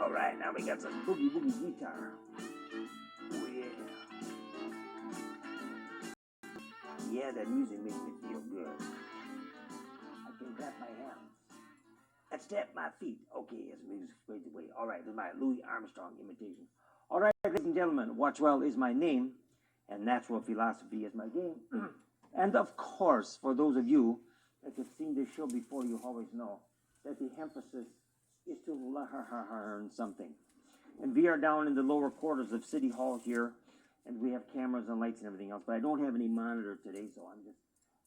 All right, now we got some boogie woogie guitar. Oh yeah. Yeah, that music makes me feel good. I can clap my hands and step my feet. Okay, as music fades away. All right, this is my Louis Armstrong imitation. All right, ladies and gentlemen, Watchwell is my name, and natural philosophy is my game. And of course, for those of you that have seen this show before, you always know that the emphasis is to learn something. And we are down in the lower quarters of City Hall here, and we have cameras and lights and everything else, but I don't have any monitor today, so I'm just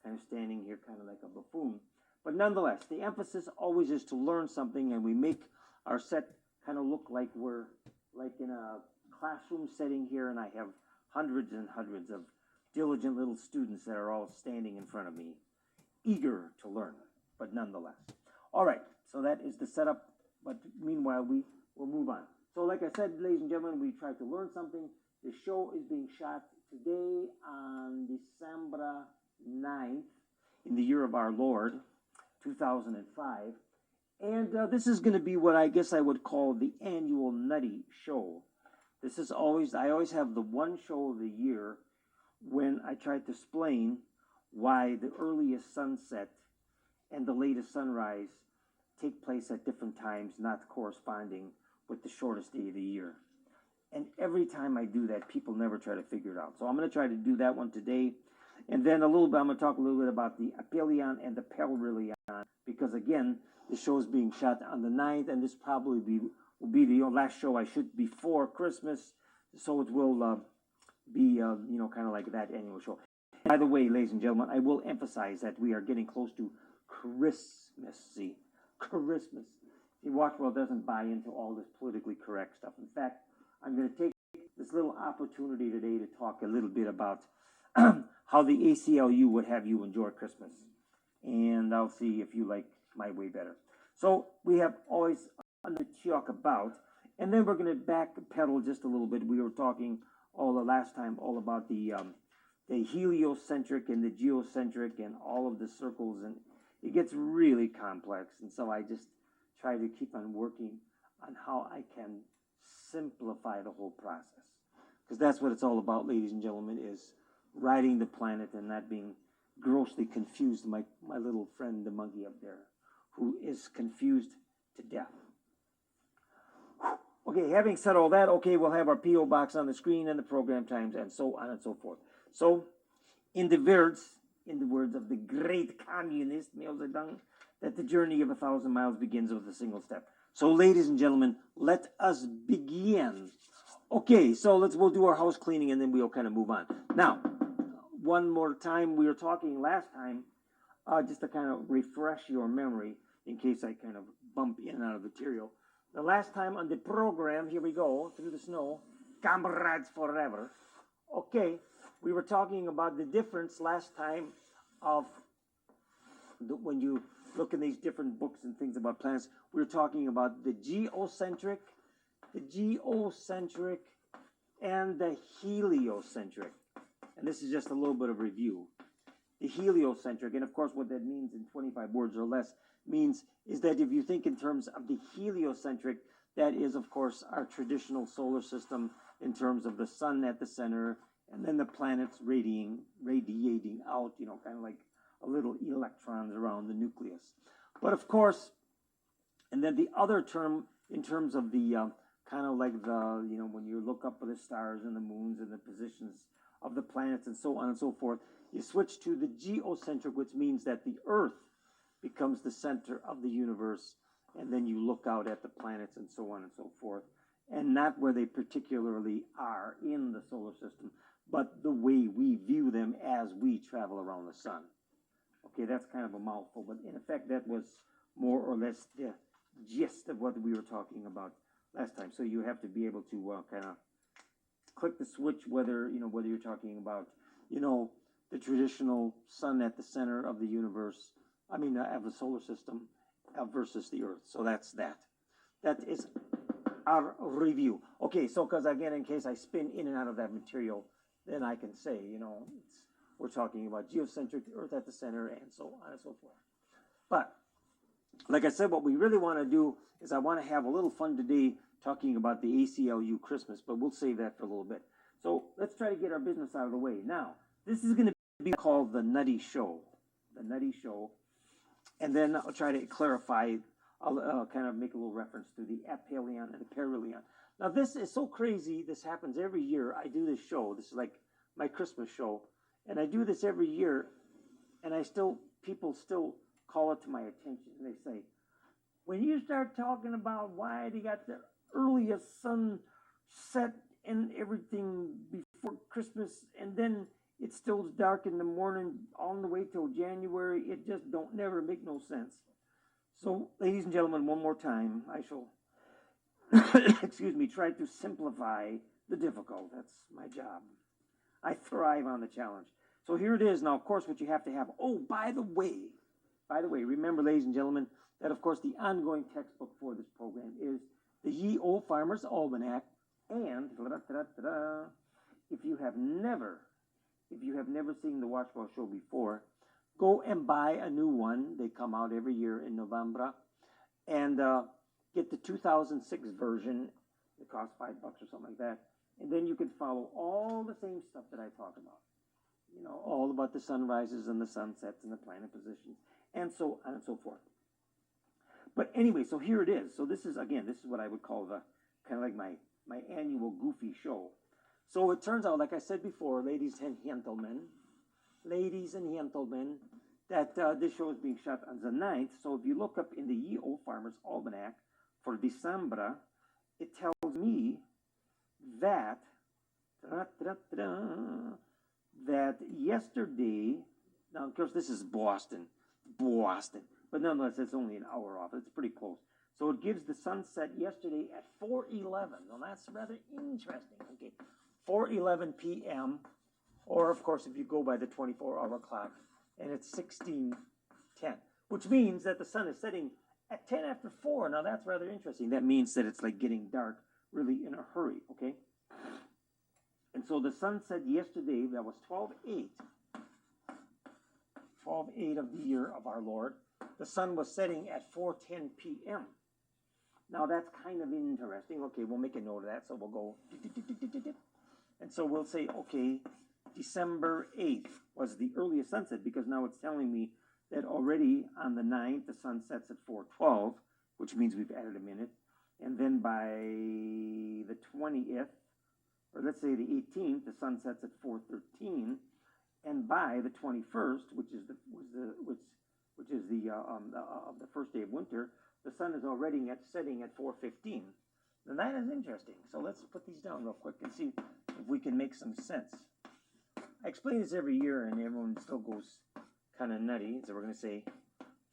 kind of standing here kind of like a buffoon. But nonetheless, the emphasis always is to learn something, and we make our set kind of look like we're like in a classroom setting here, and I have hundreds and hundreds of diligent little students that are all standing in front of me, eager to learn, but nonetheless. All right, so that is the setup, but meanwhile, we will move on. So like I said, ladies and gentlemen, we try to learn something. The show is being shot today on December 9th in the year of our Lord, 2005. And this is going to be what I guess I would call the annual Nutty Show. This is always, I always have the one show of the year when I try to explain why the earliest sunset and the latest sunrise take place at different times, not corresponding with the shortest day of the year. And every time I do that, people never try to figure it out. So I'm going to try to do that one today. And then a little bit, I'm going to talk a little bit about the aphelion and the perihelion, because again, the show is being shot on the 9th, and this probably will be the last show I shoot before Christmas. So it will be, kind of like that annual show. And by the way, ladies and gentlemen, I will emphasize that we are getting close to Christmas. See, Christmas. See, Watchwell doesn't buy into all this politically correct stuff. In fact, I'm going to take this little opportunity today to talk a little bit about how the ACLU would have you enjoy Christmas. And I'll see if you like my way better. So we have always to talk about, and then we're going to backpedal just a little bit. We were talking all the last time all about the heliocentric and the geocentric and all of the circles, and it gets really complex. And so I just try to keep on working on how I can simplify the whole process, because that's what it's all about, ladies and gentlemen, is riding the planet and not being grossly confused. My little friend, the monkey up there, who is confused to death. Okay, having said all that, okay, we'll have our P.O. box on the screen and the program times and so on and so forth. So, in the words of the great communist Mao Zedong, that the journey of 1,000 miles begins with a single step. So, ladies and gentlemen, let us begin. Okay, so we'll do our house cleaning and then we'll kind of move on. Now, one more time, we were talking last time, just to kind of refresh your memory in case I kind of bump in and out of material. The last time on the program, here we go, through the snow, comrades forever. Okay, we were talking about the difference last time of when you look in these different books and things about planets, we were talking about the geocentric, and the heliocentric. And this is just a little bit of review. The heliocentric, and of course what that means in 25 words or less, is that if you think in terms of the heliocentric, that is, of course, our traditional solar system in terms of the sun at the center, and then the planets radiating out, kind of like a little electrons around the nucleus. But of course, and then the other term in terms of the kind of like the, when you look up at the stars and the moons and the positions of the planets and so on and so forth, you switch to the geocentric, which means that the Earth becomes the center of the universe, and then you look out at the planets and so on and so forth, and not where they particularly are in the solar system, but the way we view them as we travel around the sun. Okay, that's kind of a mouthful, but in effect that was more or less the gist of what we were talking about last time. So you have to be able to kind of click the switch whether you're talking about the traditional sun at the center of the universe, of the solar system versus the Earth. So that's that. That is our review. Okay, so because again, in case I spin in and out of that material, then I can say, we're talking about geocentric, the Earth at the center, and so on and so forth. But like I said, what we really want to do is I want to have a little fun today talking about the ACLU Christmas, but we'll save that for a little bit. So let's try to get our business out of the way. Now, this is going to be called the Nutty Show. The Nutty Show. And then I'll try to clarify, I'll kind of make a little reference to the aphelion and the perihelion. Now, this is so crazy. This happens every year. I do this show. This is like my Christmas show. And I do this every year. And people still call it to my attention. And they say, when you start talking about why they got the earliest sunset and everything before Christmas, and then it's still dark in the morning all the way till January, it just don't never make no sense. So, ladies and gentlemen, one more time, I shall, excuse me, try to simplify the difficult. That's my job. I thrive on the challenge. So here it is. Now, of course, what you have to have. Oh, by the way, remember, ladies and gentlemen, that, of course, the ongoing textbook for this program is the Ye Old Farmer's Almanac. And, if you have never seen the Watchwell show before, go and buy a new one. They come out every year in November. And get the 2006 version. It costs $5 or something like that. And then you can follow all the same stuff that I talk about. You know, all about the sunrises and the sunsets and the planet positions, and so on and so forth. But anyway, so here it is. So this is what I would call the kind of like my annual goofy show. So it turns out, like I said before, ladies and gentlemen, that this show is being shot on the 9th. So if you look up in the Ye Old Farmer's Almanac for December, it tells me that yesterday, now of course this is Boston, but nonetheless it's only an hour off. It's pretty close. So it gives the sunset yesterday at 4:11. Now that's rather interesting. Okay, 4:11 p.m. Or of course if you go by the 24-hour clock, and it's 16:10, which means that the sun is setting at 10 after 4. Now that's rather interesting. That means that it's like getting dark really in a hurry. Okay. And so the sun set yesterday, that was 12/8 of the year of our Lord. The sun was setting at 4:10 p.m. Now that's kind of interesting. Okay, we'll make a note of that. So we'll go, and so we'll say, okay, December 8th was the earliest sunset, because now it's telling me that already on the 9th, the sun sets at 4:12, which means we've added a minute. And then by the 20th, or let's say the 18th, the sun sets at 4:13, and by the 21st, which is the first day of winter, the sun is already setting at 4:15. Now that is interesting. So let's put these down real quick and see if we can make some sense. I explain this every year, and everyone still goes kind of nutty. So we're going to say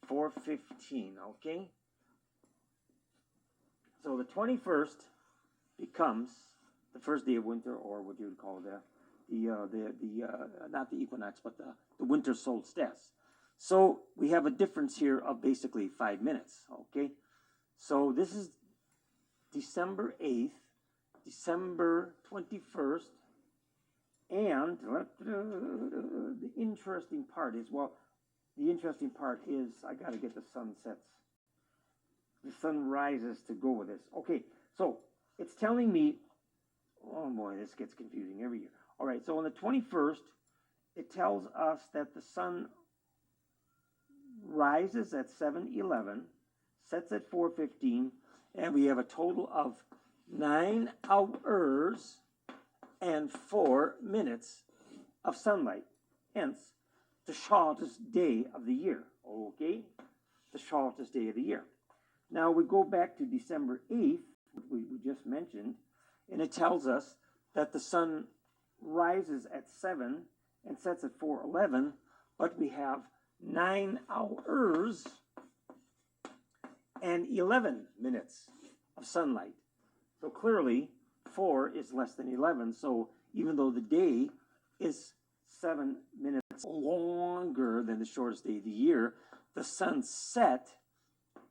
4:15. Okay. So the 21st becomes the first day of winter, or what you would call not the equinox, but the winter solstice. So we have a difference here of basically 5 minutes. Okay, so this is December 8th, December 21st, and the interesting part is, I got to get the sunsets, the sunrises to go with this. Okay, so it's telling me, oh boy, this gets confusing every year. All right, so on the 21st, it tells us that the sun rises at 7:11, sets at 4:15, and we have a total of 9 hours and 4 minutes of sunlight. Hence, the shortest day of the year. Okay, the shortest day of the year. Now we go back to December 8th, which we just mentioned, and it tells us that the sun rises at 7 and sets at 4:11, but we have 9 hours and 11 minutes of sunlight. So clearly 4 is less than 11. So even though the day is 7 minutes longer than the shortest day of the year, the sunset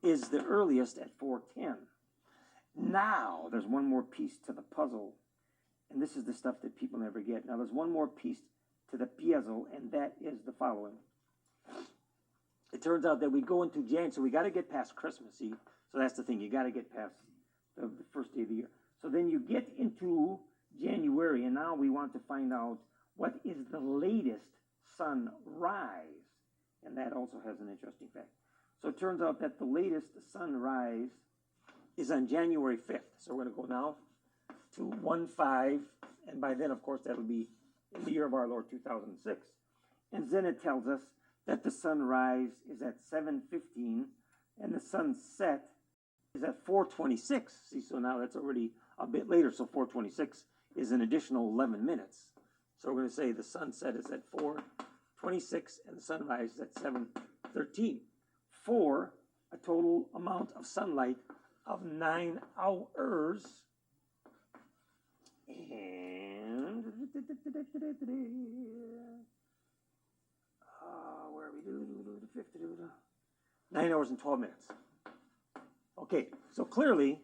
is the earliest at 4:10. Now there's one more piece to the puzzle, and this is the stuff that people never get. Now there's one more piece to the puzzle, and that is the following. It turns out that we go into January, so we got to get past Christmas Eve. So that's the thing, you got to get past the first day of the year. So then you get into January, and now we want to find out what is the latest sunrise. And that also has an interesting fact. So it turns out that the latest sunrise is on January 5th. So we're going to go now to 1/5, and by then, of course, that'll be in the year of our Lord 2006. And then it tells us that the sunrise is at 7:15, and the sunset is at 4:26. See, so now that's already a bit later. So 4:26 is an additional 11 minutes. So we're going to say the sunset is at 4:26 and the sunrise is at 7:13 for a total amount of sunlight of 9 hours. And where are we? 9 hours and 12 minutes. Okay, so clearly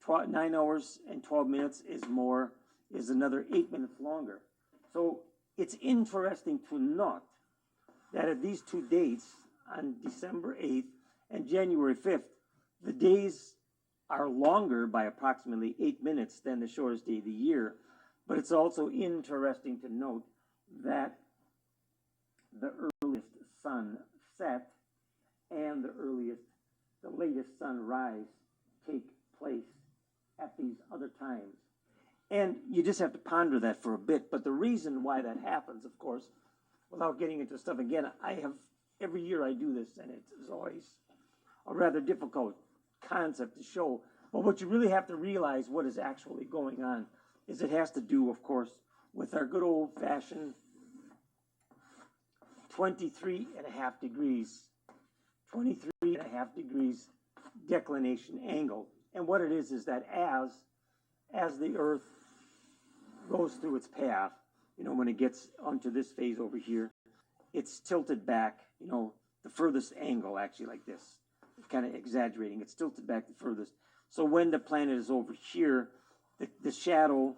9 hours and 12 minutes is another 8 minutes longer. So it's interesting to note that at these two dates, on December 8th and January 5th, the days are longer by approximately 8 minutes than the shortest day of the year. But it's also interesting to note that the earliest sunset and the latest sunrise take place at these other times. And you just have to ponder that for a bit. But the reason why that happens, of course, without getting into stuff again, every year I do this, and it is always a rather difficult concept to show. But what you really have to realize what is actually going on is it has to do, of course, with our good old-fashioned 23.5 degrees declination angle. And what it is that as the Earth goes through its path, when it gets onto this phase over here, it's tilted back, the furthest angle, actually, like this. Kind of exaggerating. It's tilted back the furthest. So when the planet is over here, the shadow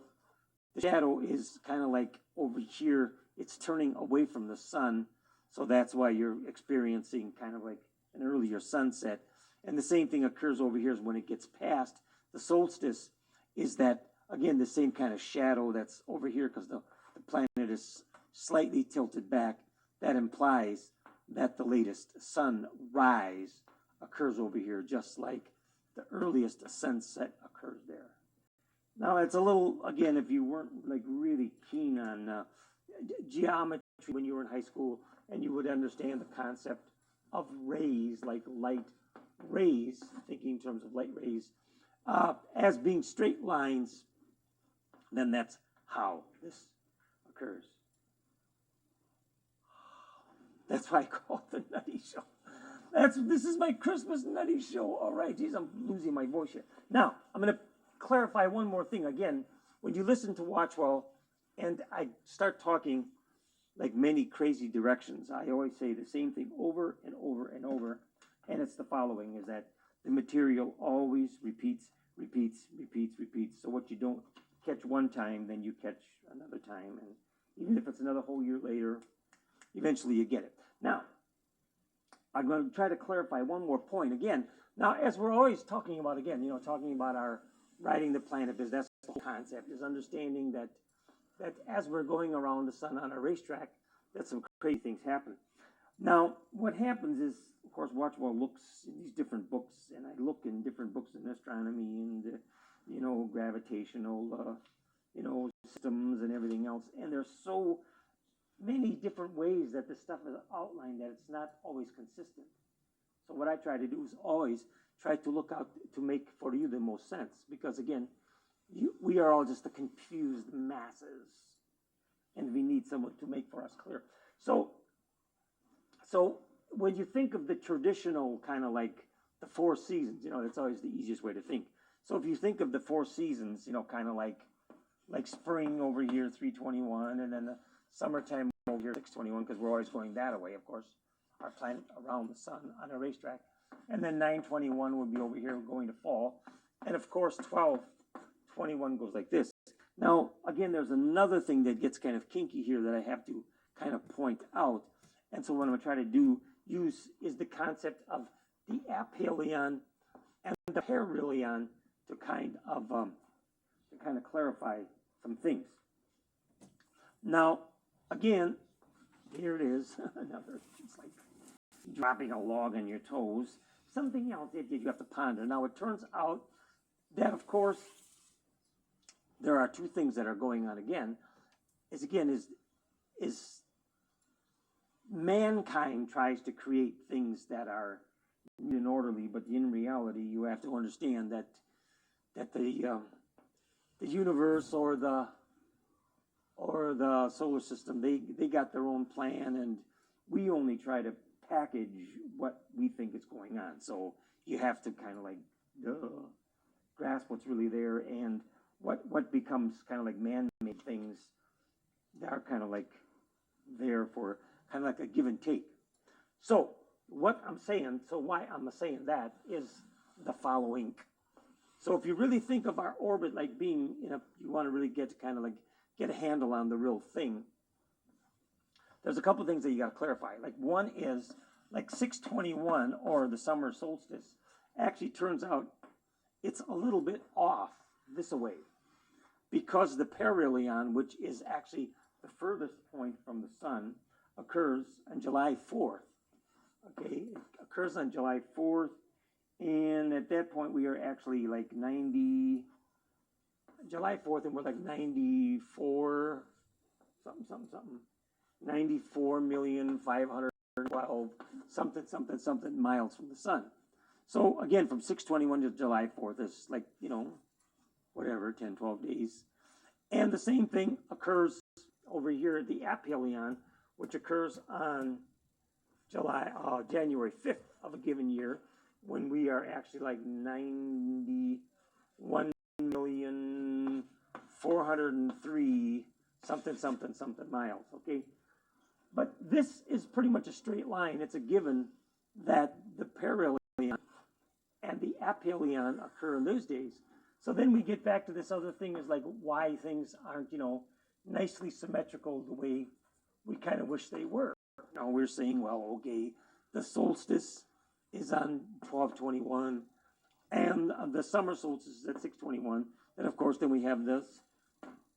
is kind of like over here. It's turning away from the sun. So that's why you're experiencing kind of like an earlier sunset. And the same thing occurs over here is when it gets past the solstice, is that, again, the same kind of shadow that's over here because the planet is slightly tilted back. That implies that the latest sunrise occurs over here, just like the earliest sunset occurs there. Now, it's a little, again, if you weren't like really keen on geometry when you were in high school, and you would understand the concept of rays, like light rays, thinking in terms of light rays, as being straight lines, then that's how this occurs. That's why I call it the Nutty Show. This is my Christmas Nutty Show. All right, geez, I'm losing my voice here. Now, I'm going to clarify one more thing. Again, when you listen to Watchwell, and I start talking like many crazy directions, I always say the same thing over and over and over, and it's the following, is that the material always repeats. So what you don't catch one time, then you catch another time, and even if it's another whole year later, eventually you get it. Now, I'm going to try to clarify one more point. Again, now, as we're always talking about, again, talking about our riding the planet, because that's the whole concept, is understanding that as we're going around the sun on a racetrack, that some crazy things happen. Now, what happens is, of course, Watchwell looks in these different books, and I look in different books in astronomy and, gravitational, systems and everything else, and there's so many different ways that this stuff is outlined that it's not always consistent. So what I try to do is always try to look out to make for you the most sense, because again, we are all just the confused masses, and we need someone to make for us clear. So when you think of the traditional kind of like the 4 seasons, that's always the easiest way to think. So if you think of the 4 seasons, kind of like spring over here, 321, and then the summertime over here, 621, because we're always going that way, of course, our planet around the sun on a racetrack. And then 921 would be over here going to fall. And of course, 1221 goes like this. Now, again, there's another thing that gets kind of kinky here that I have to kind of point out. And so what I'm going to try to use is the concept of the aphelion and the perihelion to kind of clarify some things. Now, again, here it is. Another, it's like dropping a log on your toes. Something else that you have to ponder. Now, it turns out that, of course, there are two things that are going on again. Is mankind tries to create things that are neat and orderly, but in reality, you have to understand that the universe or the solar system, they got their own plan, and we only try to package what we think is going on. So you have to kind of like grasp what's really there, and what becomes kind of like man-made things that are kind of like there for kind of like a give and take. So what I'm saying, so why I'm saying that is the following. So if you really think of our orbit like being, you want to really get to kind of like get a handle on the real thing, there's a couple things that you got to clarify. Like one is like 621, or the summer solstice, actually turns out it's a little bit off this way, because the perihelion, which is actually the furthest point from the sun, occurs on July 4th. Okay, it occurs on July 4th, and at that point we are actually like July 4th, and we're like 94, something, 94,512,000 something miles from the sun. So again, from 621 to July 4th is like, whatever, 10, 12 days. And the same thing occurs over here at the aphelion, which occurs on January 5th of a given year, when we are actually like 91,403,000 something miles, okay? But this is pretty much a straight line. It's a given that the perihelion and the aphelion occur in those days. So then we get back to this other thing, is like why things aren't, nicely symmetrical the way we kind of wish they were. Now we're saying, well, okay, the solstice is on 12/21, and the summer solstice is at 6/21. And of course, then we have the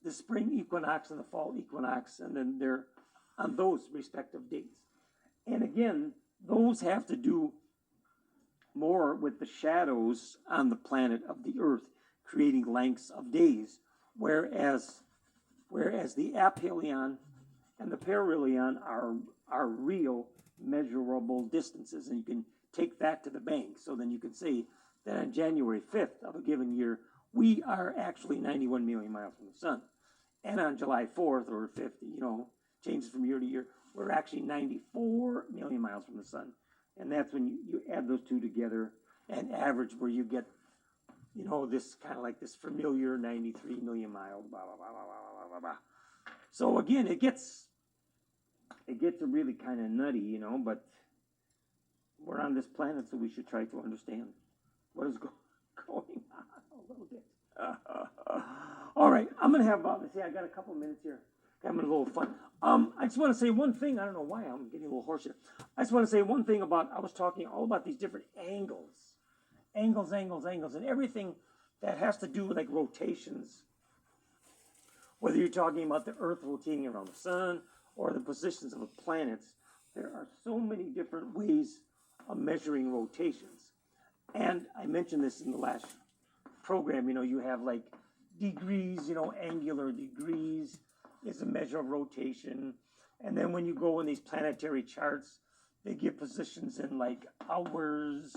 spring equinox and the fall equinox, and then they're on those respective dates. And again, those have to do more with the shadows on the planet of the Earth, creating lengths of days, whereas the aphelion and the perihelion are real measurable distances, and you can take that to the bank. So then you can say that on January 5th of a given year, we are actually 91 million miles from the sun. And on July 4th or 5th, changes from year to year, we're actually 94 million miles from the sun. And that's when you add those two together and average, where you get, this kind of like this familiar 93 million miles, blah, blah, blah, blah, blah, blah, blah. So again, it gets really kind of nutty, but we're on this planet, so we should try to understand what is going on a little bit. All right, I'm going to have, I got a couple minutes here. I'm having a little fun. I just want to say one thing. I don't know why I'm getting a little hoarse here. I just want to say one thing about, I was talking all about these different angles, and everything that has to do with like rotations. Whether you're talking about the Earth rotating around the sun or the positions of the planets, there are so many different ways of measuring rotations. And I mentioned this in the last program. You have like degrees, angular degrees is a measure of rotation. And then when you go in these planetary charts, they give positions in like hours,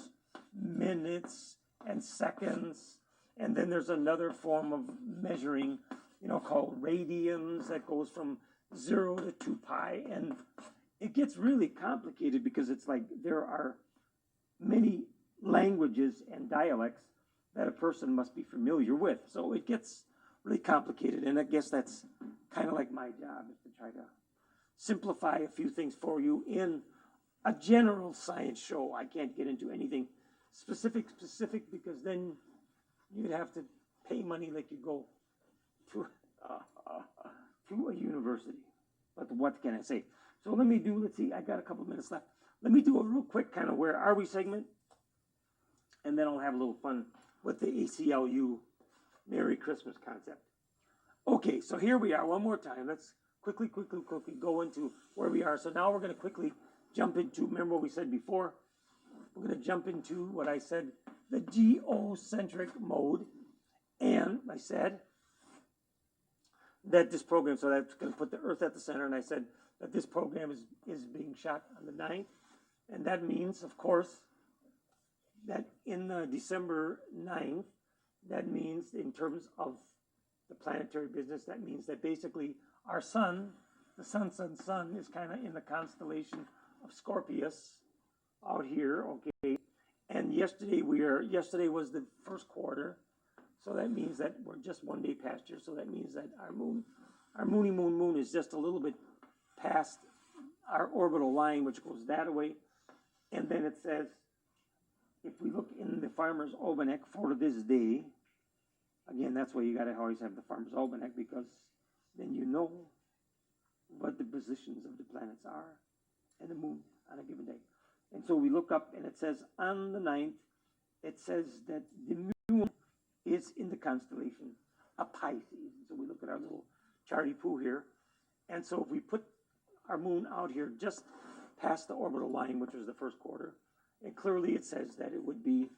minutes, and seconds. And then there's another form of measuring, called radians, that goes from 0 to 2 pi. And it gets really complicated, because it's like there are many languages and dialects that a person must be familiar with. So it gets really complicated. And I guess that's kind of like my job, is to try to simplify a few things for you in a general science show. I can't get into anything specific, because then you'd have to pay money like you go to a university. But what can I say? So let's see, I got a couple minutes left. Let me do a real quick kind of where are we segment, and then I'll have a little fun with the ACLU Merry Christmas concept. Okay, so here we are one more time. Let's quickly go into where we are. So now we're going to quickly jump into, remember what we said before? We're going to jump into what I said, the geocentric mode. And I said that this program, so that's going to put the Earth at the center, and I said that this program is being shot on the 9th. And that means, of course, that in December 9th, that means in terms of the planetary business, that means that basically our sun, the sun is kind of in the constellation of Scorpius out here, okay? And yesterday was the first quarter, so that means that we're just one day past here, so that means that our moony moon is just a little bit past our orbital line, which goes that way. And then it says, if we look in the Farmer's Almanac for this day, again, that's why you got to always have the Farmer's Almanac, because then you know what the positions of the planets are and the moon on a given day. And so we look up and it says on the 9th, it says that the moon is in the constellation of Pisces. So we look at our little charty poo here. And so if we put our moon out here just past the orbital line, which was the first quarter, and clearly it says that it would be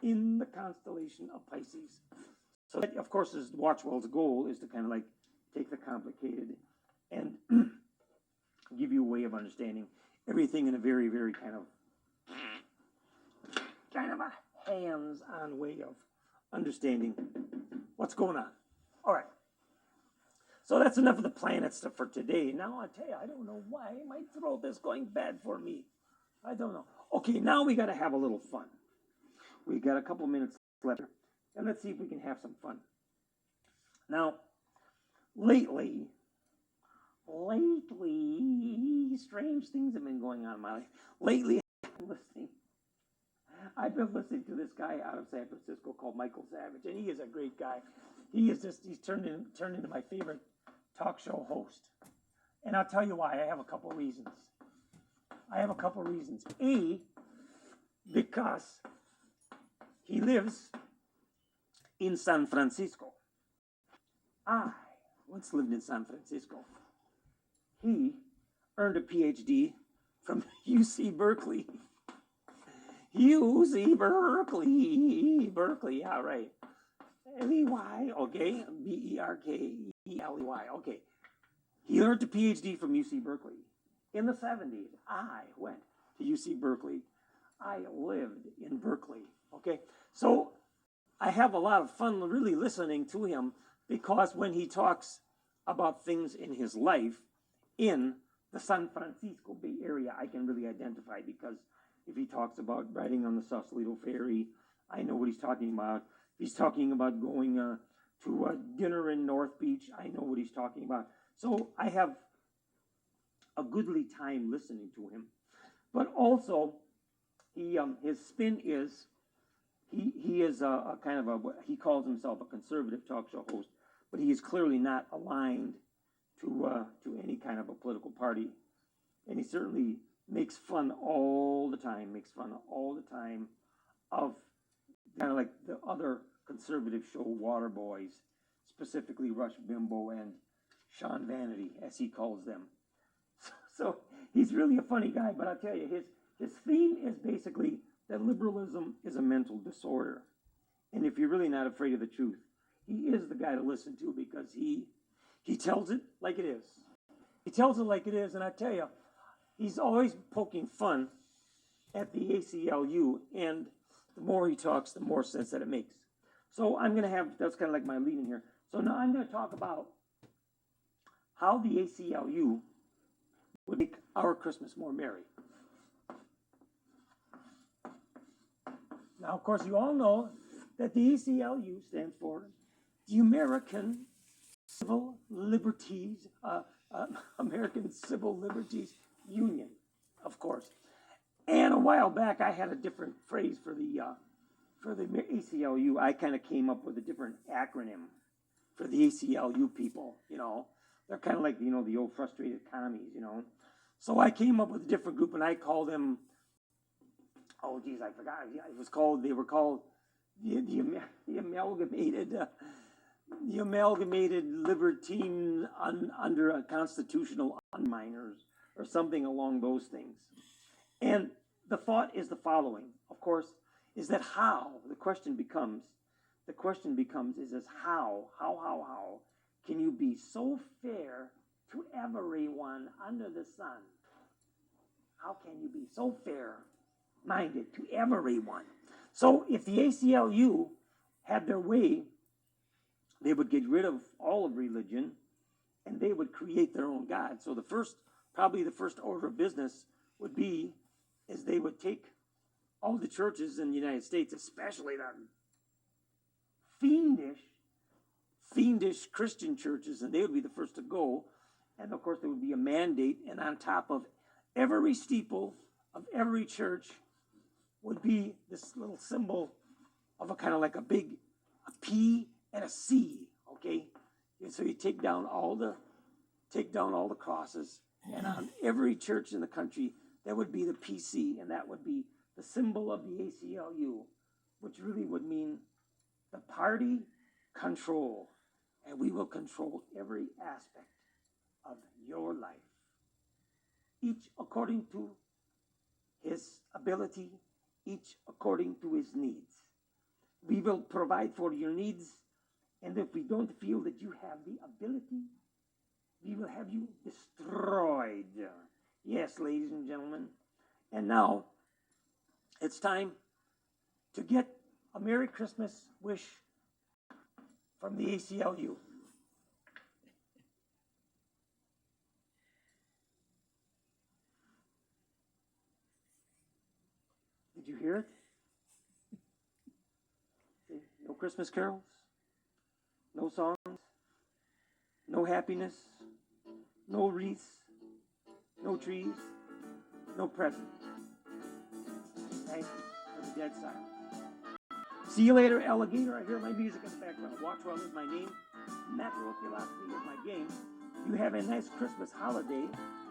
in the constellation of Pisces. So that, of course, is Watchwell's goal, is to kind of like take the complicated and give you a way of understanding everything in a very, very kind of a hands-on way of understanding what's going on. All right. So that's enough of the planet stuff for today. Now I tell you, I don't know why my throat is going bad for me. I don't know. Okay, now we got to have a little fun. We got a couple minutes left, and let's see if we can have some fun. Now, lately, strange things have been going on in my life. Lately, I've been listening to this guy out of San Francisco called Michael Savage, and he is a great guy. He's turned into my favorite talk show host. And I'll tell you why. I have a couple reasons. A, because he lives in San Francisco. I once lived in San Francisco. He earned a PhD from UC Berkeley. UC Berkeley, yeah, right. L-E-Y, okay, B-E-R-K-E-L-E-Y, okay. He earned a PhD from UC Berkeley. In the 70s, I went to UC Berkeley. I lived in Berkeley, okay? So I have a lot of fun really listening to him, because when he talks about things in his life in the San Francisco Bay Area, I can really identify, because if he talks about riding on the Sausalito Ferry, I know what he's talking about. If he's talking about going to a dinner in North Beach, I know what he's talking about. So I have a goodly time listening to him. But also, his spin is, he is a kind of he calls himself a conservative talk show host, but he is clearly not aligned to any kind of a political party. And he certainly makes fun all the time of kind of like the other conservative show, Water Boys, specifically Rush Bimbo and Sean Vanity, as he calls them. So he's really a funny guy, but I'll tell you, his theme is basically that liberalism is a mental disorder. And if you're really not afraid of the truth, he is the guy to listen to, because he tells it like it is. He tells it like it is, and I tell you, he's always poking fun at the ACLU, and the more he talks, the more sense that it makes. So I'm going to have, that's kind of like my lead in here. So now I'm going to talk about how the ACLU would make our Christmas more merry. Now, of course, you all know that the ACLU stands for the American Civil Liberties, American Civil Liberties Union, of course. And a while back, I had a different phrase for the ACLU. I kind of came up with a different acronym for the ACLU people, you know. They're kind of like, you know, the old frustrated commies, you know. So I came up with a different group, and I called them, oh, geez, I forgot. They were called the amalgamated libertine under a constitutional minors or something along those things. And the thought is the following, of course, is that how, the question becomes is this how can you be so fair to everyone under the sun? How can you be so fair-minded to everyone? So if the ACLU had their way, they would get rid of all of religion and they would create their own God. So probably the first order of business would be is they would take all the churches in the United States, especially the fiendish Christian churches, and they would be the first to go. And of course, there would be a mandate, and on top of every steeple of every church would be this little symbol of a kind of like a P and a C, okay? And so you take down all the crosses, and on every church in the country, that would be the PC, and that would be the symbol of the ACLU, which really would mean the party control, and we will control every aspect of your life, each according to his ability, each according to his needs. We will provide for your needs, and if we don't feel that you have the ability, we will have you destroyed. Yes, ladies and gentlemen. And now, it's time to get a Merry Christmas wish from the ACLU. Did you hear it? No Christmas carols, no songs, no happiness, no wreaths, no trees, no presents. Thank you for the dead silence. See you later, alligator. I hear my music in the background. Watchwell is my name. Natural philosophy is my game. You have a nice Christmas holiday,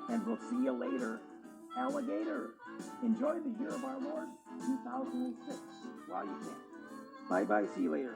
and we'll see you later, alligator. Enjoy the year of our Lord, 2006, while you can. Bye-bye. See you later.